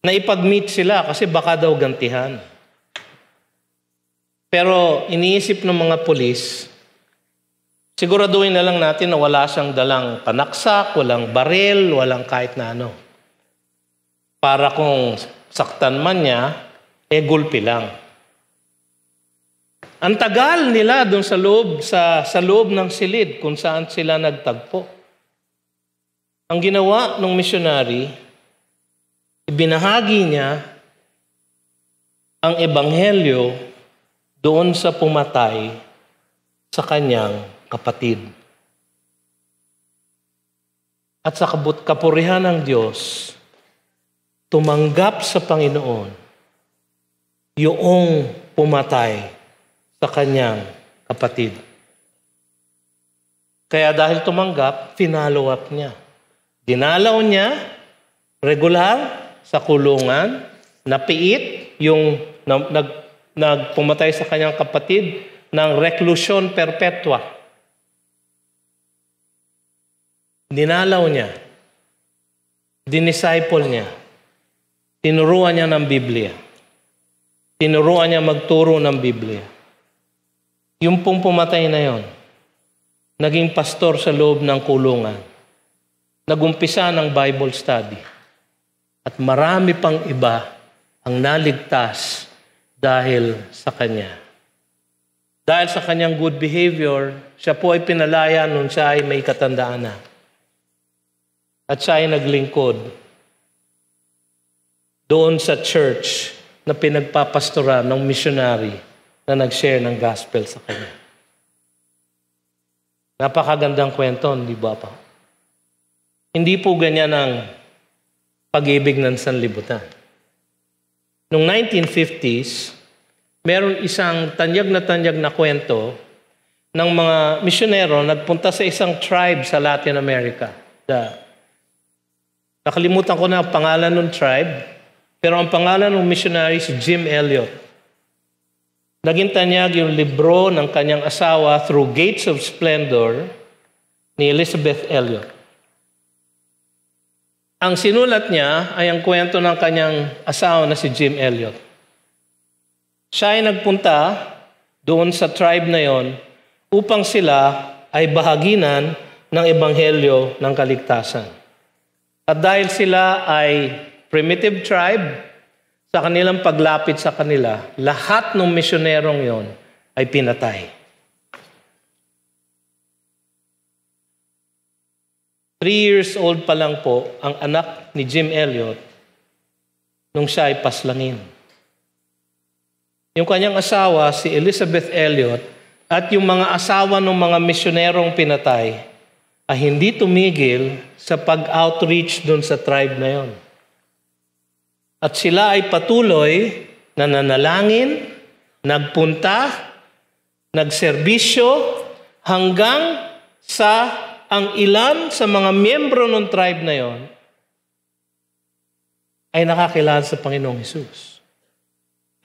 Speaker 1: na ipag-meet sila kasi baka daw gantihan. Pero iniisip ng mga pulis, siguraduhin na lang natin na wala siyang dalang panaksak, walang baril, walang kahit na ano. Para kung saktan man niya, gulpi lang. Ang tagal nila doon sa loob ng silid kung saan sila nagtagpo. Ang ginawa ng missionary, ibinahagi niya ang ebanghelyo doon sa pumatay sa kanyang kapatid. At sa kapurihan ng Diyos, tumanggap sa Panginoon yung pumatay sa kanyang kapatid. Kaya dahil tumanggap, finalo up niya. Dinalaw niya, regular, sa kulungan, napiit yung nagpumatay sa kanyang kapatid ng reclusion perpetua. Dinalaw niya, dinisciple niya, tinuruan niya ng Biblia, tinuruan niya magturo ng Biblia. Yung pong pumatay na yon, naging pastor sa loob ng kulungan, nagumpisa ng Bible study, at marami pang iba ang naligtas dahil sa kanya. Dahil sa kanyang good behavior, siya po ay pinalaya nung siya ay may katandaan na. At siya ay naglingkod doon sa church na pinagpapastoran ng missionary na nag-share ng gospel sa kanya. Napakagandang kwento, di ba pa? Hindi po ganyan ang pag-ibig ng sanlibutan. Noong 1950s, meron isang tanyag na kwento ng mga misyonero nagpunta sa isang tribe sa Latin America. Nakalimutan ko na ang pangalan ng tribe, pero ang pangalan ng missionary si Jim Elliot. Naging tanyag yung libro ng kanyang asawa, Through Gates of Splendor, ni Elizabeth Elliot. Ang sinulat niya ay ang kwento ng kanyang asawa na si Jim Elliot. Siya ay nagpunta doon sa tribe na yon upang sila ay bahaginan ng ebanghelyo ng kaligtasan. At dahil sila ay primitive tribe, sa kanilang paglapit sa kanila, lahat ng misyonerong yon ay pinatay. 3 years old pa lang po ang anak ni Jim Elliot nung siya ay paslangin. Yung kanyang asawa, si Elizabeth Elliot, at yung mga asawa ng mga misyonerong pinatay ay hindi tumigil sa pag-outreach doon sa tribe na yon. At sila ay patuloy na nanalangin, nagpunta, nagserbisyo, hanggang sa ang ilan sa mga miyembro ng tribe na yon ay nakakilala sa Panginoong Hesus.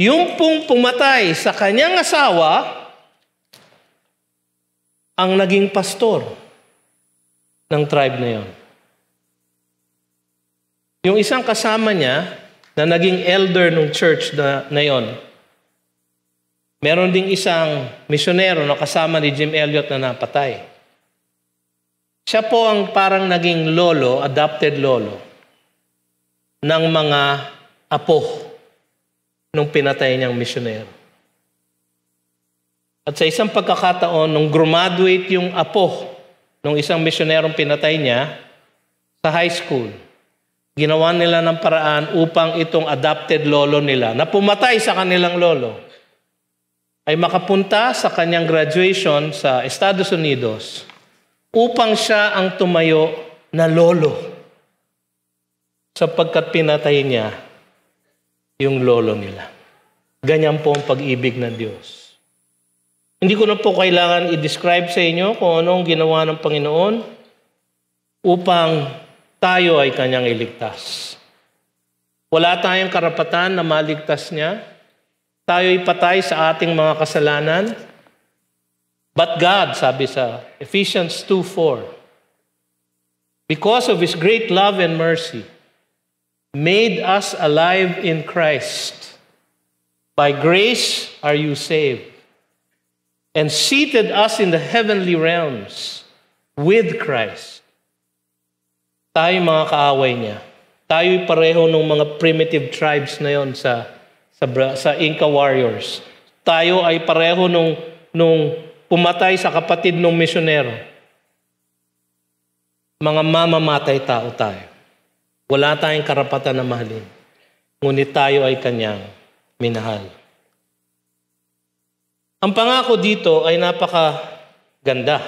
Speaker 1: Yung pong pumatay sa kanyang asawa ang naging pastor ng tribe na yon. Yung isang kasama niya na naging elder ng church na yon, meron ding isang misyonero na kasama ni Jim Elliot na napatay. Siya po ang parang naging lolo, adopted lolo, ng mga apo nung pinatay niyang misyonero. At sa isang pagkakataon, nung graduate yung apo nung isang misyonerong pinatay niya sa high school, ginawa nila ng paraan upang itong adopted lolo nila, na pumatay sa kanilang lolo, ay makapunta sa kanyang graduation sa Estados Unidos upang siya ang tumayo na lolo sapagkat pinatay niya yung lolo nila. Ganyan po ang pag-ibig ng Diyos. Hindi ko na po kailangan i-describe sa inyo kung anong ginawa ng Panginoon upang tayo ay kanyang iligtas. Wala tayong karapatan na maligtas niya. Tayo'y patay sa ating mga kasalanan. But God, sabi sa Ephesians 2:4, because of His great love and mercy, made us alive in Christ. By grace are you saved, and seated us in the heavenly realms with Christ. Tayo mga kaaway niya. Tayo'y pareho ng mga primitive tribes na yon sa Inca warriors. Tayo ay pareho nung pumatay sa kapatid ng misyonero. Mga mamamatay tao tayo. Wala tayong karapatan na mahalin. Ngunit tayo ay kanyang minahal. Ang pangako dito ay ganda.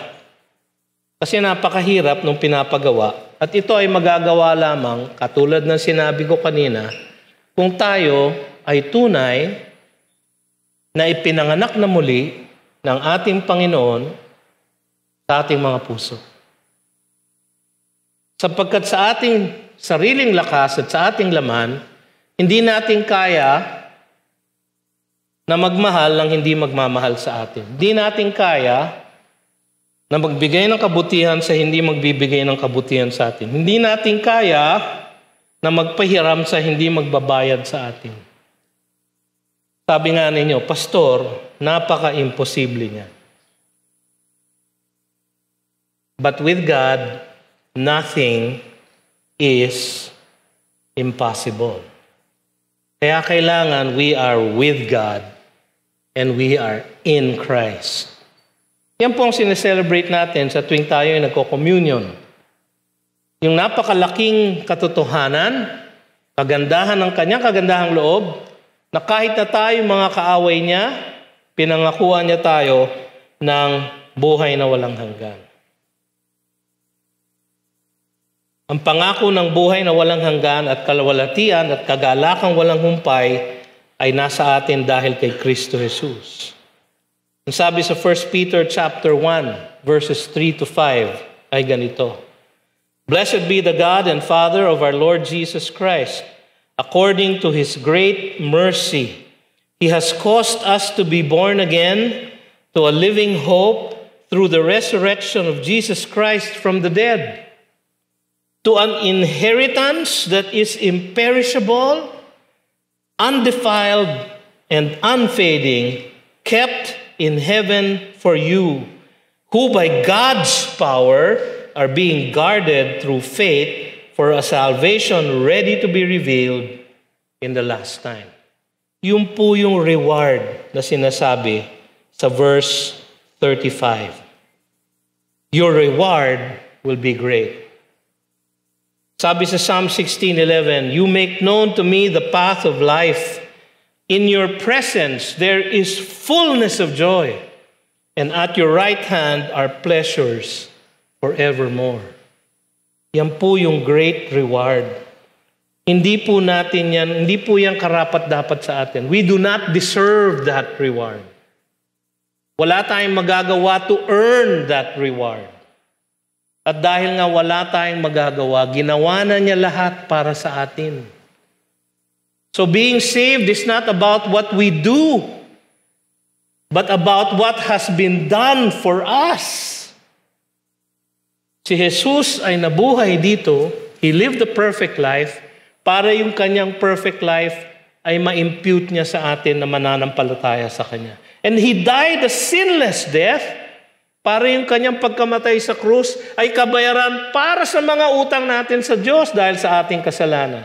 Speaker 1: Kasi napakahirap nung pinapagawa. At ito ay magagawa lamang, katulad ng sinabi ko kanina, kung tayo ay tunay na ipinanganak na muli ng ating Panginoon sa ating mga puso. Sapagkat sa ating sariling lakas at sa ating laman, hindi natin kaya na magmahal ng hindi magmamahal sa atin. Hindi natin kaya na magbigay ng kabutihan sa hindi magbibigay ng kabutihan sa atin. Hindi natin kaya na magpahiram sa hindi magbabayad sa atin. Sabi nga ninyo, Pastor, napaka-imposible niya. But with God, nothing is impossible. Kaya kailangan we are with God and we are in Christ. Yan po ang sineselebrate natin sa tuwing tayo ay nagko-communion. Yung napakalaking katotohanan, kagandahan ng kanyang kagandahang loob, na kahit na tayo mga kaaway niya, pinangakuan niya tayo ng buhay na walang hanggan. Ang pangako ng buhay na walang hanggan at kalawalatian at kagalakang walang humpay ay nasa atin dahil kay Kristo Jesus. Ang sabi sa 1 Peter chapter 1, verses 3 to 5 ay ganito. Blessed be the God and Father of our Lord Jesus Christ. According to His great mercy, He has caused us to be born again to a living hope through the resurrection of Jesus Christ from the dead, to an inheritance that is imperishable, undefiled, and unfading, kept in heaven for you, who by God's power are being guarded through faith for a salvation ready to be revealed in the last time. Yun po yung reward na sinasabi sa verse 35. Your reward will be great. Sabi sa Psalm 16:11, you make known to me the path of life. In your presence there is fullness of joy, and at your right hand are pleasures forevermore. Yan po yung great reward. Hindi po natin yan, hindi po yan karapat-dapat sa atin. We do not deserve that reward. Wala tayong magagawa to earn that reward. At dahil nga wala tayong magagawa, ginawa na niya lahat para sa atin. So being saved is not about what we do, but about what has been done for us. Si Jesus ay nabuhay dito, He lived the perfect life, para yung kanyang perfect life ay ma-impute niya sa atin na mananampalataya sa Kanya. And He died a sinless death, para yung kanyang pagkamatay sa krus ay kabayaran para sa mga utang natin sa Diyos dahil sa ating kasalanan.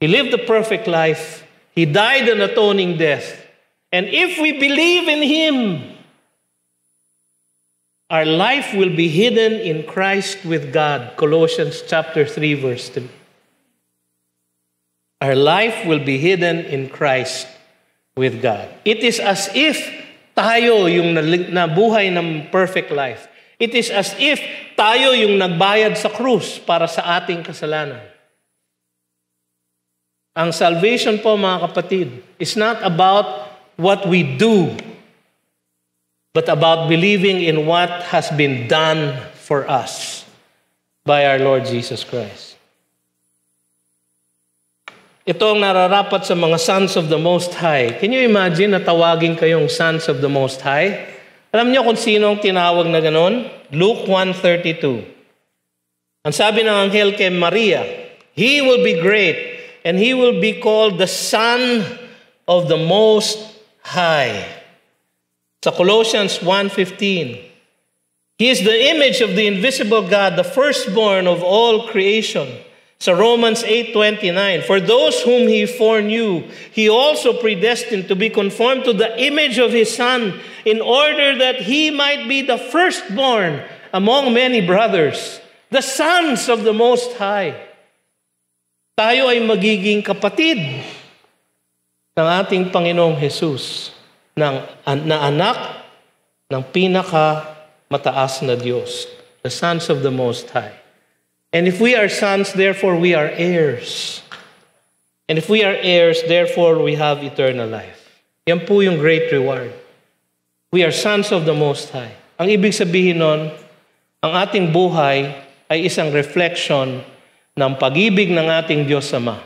Speaker 1: He lived the perfect life. He died an atoning death. And if we believe in Him, our life will be hidden in Christ with God. Colossians chapter 3, verse 3. Our life will be hidden in Christ with God. It is as if tayo yung nabuhay ng perfect life. It is as if tayo yung nagbayad sa krus para sa ating kasalanan. Ang salvation po, mga kapatid, is not about what we do, but about believing in what has been done for us by our Lord Jesus Christ. Ito ang nararapat sa mga sons of the Most High. Can you imagine na tawagin kayong sons of the Most High? Alam niyo kung sino ang tinawag na ganon? Luke 1:32. Ang sabi ng anghel kay Maria, He will be great, and He will be called the Son of the Most High. Sa Colossians 1:15, He is the image of the invisible God, the firstborn of all creation. Sa Romans 8:29, for those whom He foreknew, He also predestined to be conformed to the image of His Son, in order that He might be the firstborn among many brothers, the sons of the Most High. Tayo ay magiging kapatid ng ating Panginoong Jesus, na anak ng pinaka-mataas na Diyos, the sons of the Most High. And if we are sons, therefore we are heirs. And if we are heirs, therefore we have eternal life. Yan po yung great reward. We are sons of the Most High. Ang ibig sabihin nun, ang ating buhay ay isang reflection ng pag-ibig ng ating Diyos Ama.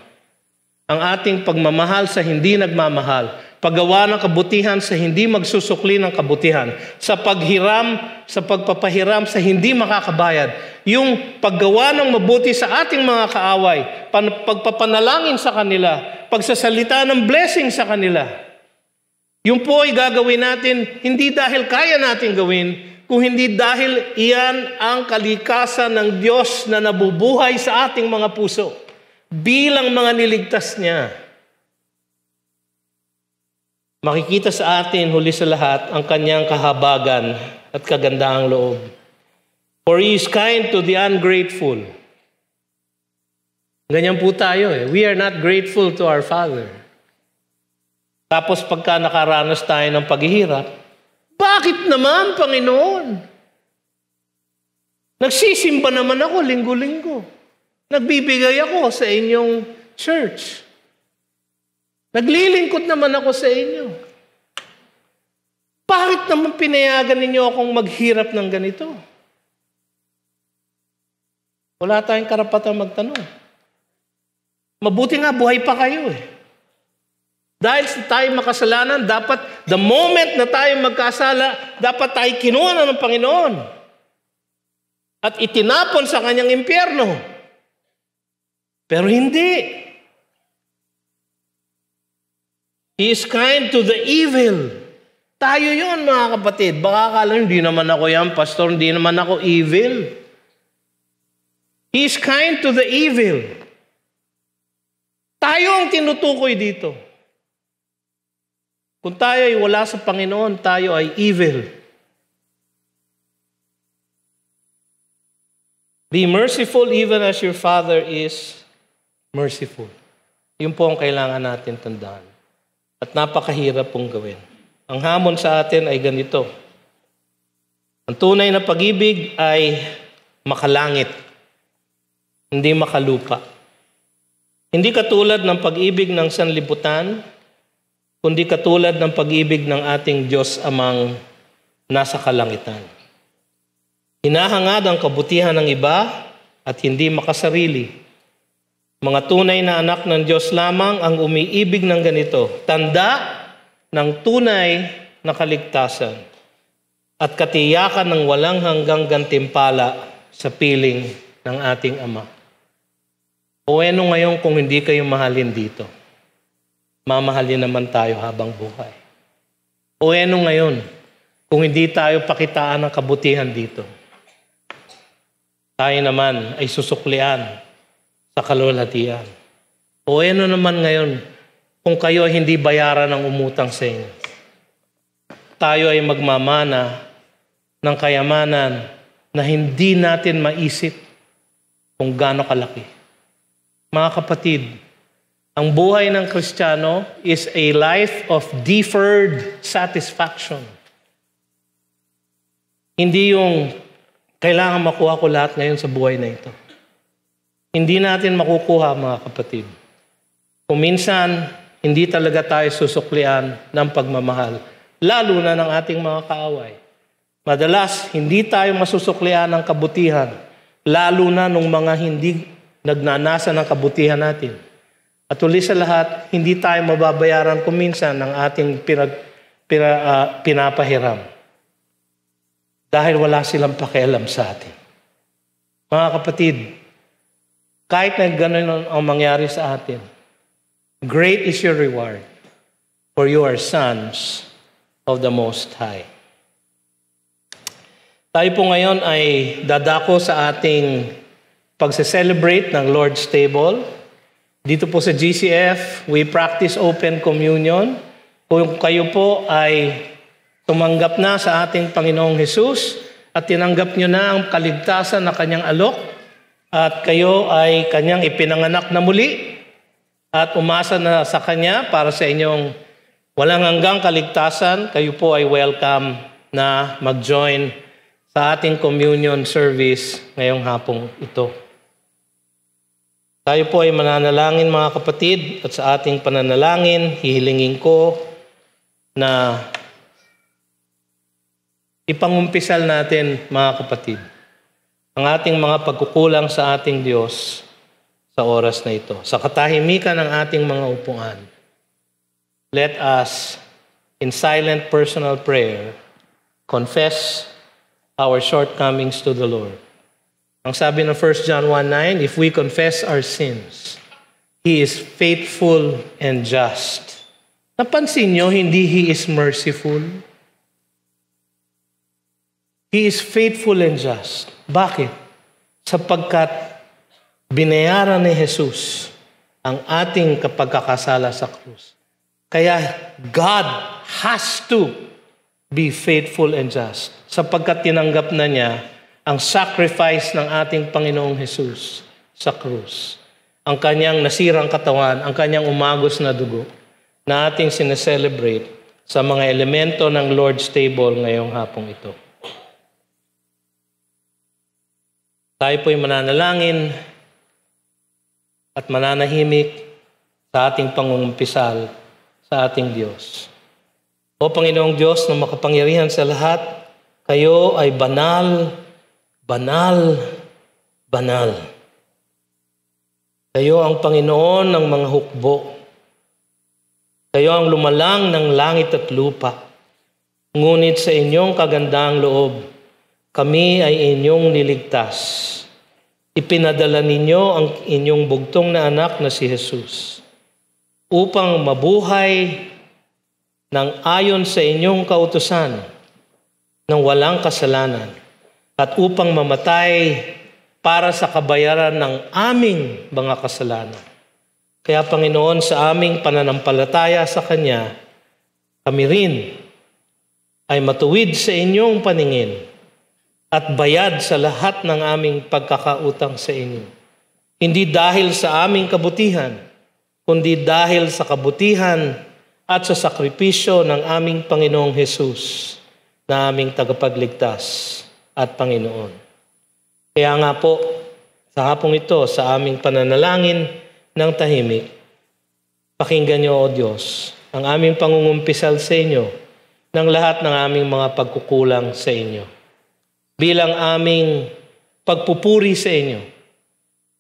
Speaker 1: Ang ating pagmamahal sa hindi nagmamahal, paggawa ng kabutihan sa hindi magsusukli ng kabutihan, sa paghiram, sa pagpapahiram sa hindi makakabayad, yung paggawa ng mabuti sa ating mga kaaway, pagpapanalangin sa kanila, pagsasalita ng blessing sa kanila. Yung po ay gagawin natin hindi dahil kaya natin gawin, kung hindi dahil iyan ang kalikasan ng Diyos na nabubuhay sa ating mga puso bilang mga niligtas niya. Makikita sa atin, huli sa lahat, ang kanyang kahabagan at kagandaang loob. For He is kind to the ungrateful. Ganyan po tayo eh. We are not grateful to our Father. Tapos pagka nakaranas tayo ng paghihirap, bakit naman, Panginoon? Nagsisimba naman ako linggo-linggo. Nagbibigay ako sa inyong church. Naglilingkod naman ako sa inyo. Bakit naman pinayagan ninyo akong maghirap ng ganito? Wala tayong karapatang magtanong. Mabuti nga, buhay pa kayo eh. Dahil sa tayo makasalanan, dapat the moment na tayo magkasala, dapat tayo kinuha na ng Panginoon at itinapon sa kanyang impyerno. Pero hindi. He is kind to the evil. Tayo yun, mga kapatid. Baka akala, hindi naman ako yan, pastor, hindi naman ako evil. He is kind to the evil. Tayo ang tinutukoy dito. Kung tayo ay wala sa Panginoon, tayo ay evil. Be merciful even as your Father is merciful. Yun po ang kailangan natin tandaan. At napakahirap pong gawin. Ang hamon sa atin ay ganito. Ang tunay na pag-ibig ay makalangit, hindi makalupa. Hindi katulad ng pag-ibig ng sanlibutan, kundi katulad ng pag-ibig ng ating Diyos Amang nasa kalangitan. Hinahangad ang kabutihan ng iba at hindi makasarili. Mga tunay na anak ng Diyos lamang ang umiibig ng ganito, tanda ng tunay na kaligtasan at katiyakan ng walang hanggang gantimpala sa piling ng ating Ama. O ano ngayon kung hindi kayo mahalin dito? Mamahalin naman tayo habang buhay. O ano ngayon kung hindi tayo pakitaan ng kabutihan dito? Tayo naman ay susuklian sa kalwalhatian. O ano naman ngayon kung kayo ay hindi bayaran ng umutang sa inyo? Tayo ay magmamana ng kayamanan na hindi natin maisip kung gaano kalaki. Mga kapatid, ang buhay ng Kristiyano is a life of deferred satisfaction. Hindi yung kailangan makuha ko lahat ngayon sa buhay na ito. Hindi natin makukuha, mga kapatid. Kung minsan, hindi talaga tayo susuklian ng pagmamahal, lalo na ng ating mga kaaway. Madalas, hindi tayo masusuklian ng kabutihan, lalo na nung mga hindi nagnanasa ng kabutihan natin. At uli sa lahat, hindi tayo mababayaran kung minsan ng ating pinapahiram. Dahil wala silang pakialam sa atin. Mga kapatid, kahit na gano'n ang mangyari sa atin, great is your reward, for you are sons of the Most High. Tayo po ngayon ay dadako sa ating pagse-celebrate ng Lord's Table. Dito po sa GCF, we practice open communion. Kung kayo po ay tumanggap na sa ating Panginoong Hesus at tinanggap nyo na ang kaligtasan na kanyang alok at kayo ay kanyang ipinanganak na muli at umasa na sa kanya para sa inyong walang hanggang kaligtasan, kayo po ay welcome na mag-join sa ating communion service ngayong hapong ito. Tayo po ay mananalangin mga kapatid, at sa ating pananalangin, hihilingin ko na ipangumpisal natin mga kapatid ang ating mga pagkukulang sa ating Diyos sa oras na ito. Sa katahimikan ng ating mga upuan, let us, in silent personal prayer, confess our shortcomings to the Lord. Ang sabi ng 1 John 1:9, if we confess our sins, He is faithful and just. Napansin nyo, hindi He is merciful. He is faithful and just. Bakit? Sapagkat binayaran ni Jesus ang ating kapagkakasala sa krus. Kaya God has to be faithful and just sapagkat tinanggap na niya ang sacrifice ng ating Panginoong Jesus sa krus. Ang kanyang nasirang katawan, ang kanyang umagos na dugo na ating sineselebrate sa mga elemento ng Lord's table ngayong hapong ito. Tayo po'y mananalangin at mananahimik sa ating pangungumpisal sa ating Diyos. O Panginoong Diyos na makapangyarihan sa lahat, kayo ay banal, banal, banal. Kayo ang Panginoon ng mga hukbo. Kayo ang lumalang ng langit at lupa. Ngunit sa inyong kagandaang loob, kami ay inyong niligtas. Ipinadala ninyo ang inyong bugtong na anak na si Jesus upang mabuhay ng ayon sa inyong kautusan ng walang kasalanan at upang mamatay para sa kabayaran ng aming mga kasalanan. Kaya Panginoon, sa aming pananampalataya sa Kanya, kami rin ay matuwid sa inyong paningin at bayad sa lahat ng aming pagkakautang sa inyo. Hindi dahil sa aming kabutihan, kundi dahil sa kabutihan at sa sakripisyo ng aming Panginoong Jesus na aming tagapagligtas at Panginoon. Kaya nga po, sa hapong ito, sa aming pananalangin ng tahimik, pakinggan niyo, O Diyos, ang aming pangungumpisal sa inyo ng lahat ng aming mga pagkukulang sa inyo. Bilang aming pagpupuri sa inyo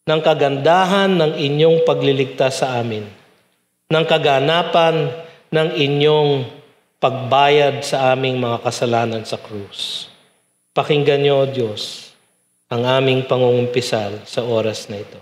Speaker 1: ng kagandahan ng inyong pagliligtas sa amin, ng kaganapan ng inyong pagbayad sa aming mga kasalanan sa krus. Pakinggan niyo, O Diyos, ang aming pangungumpisal sa oras na ito.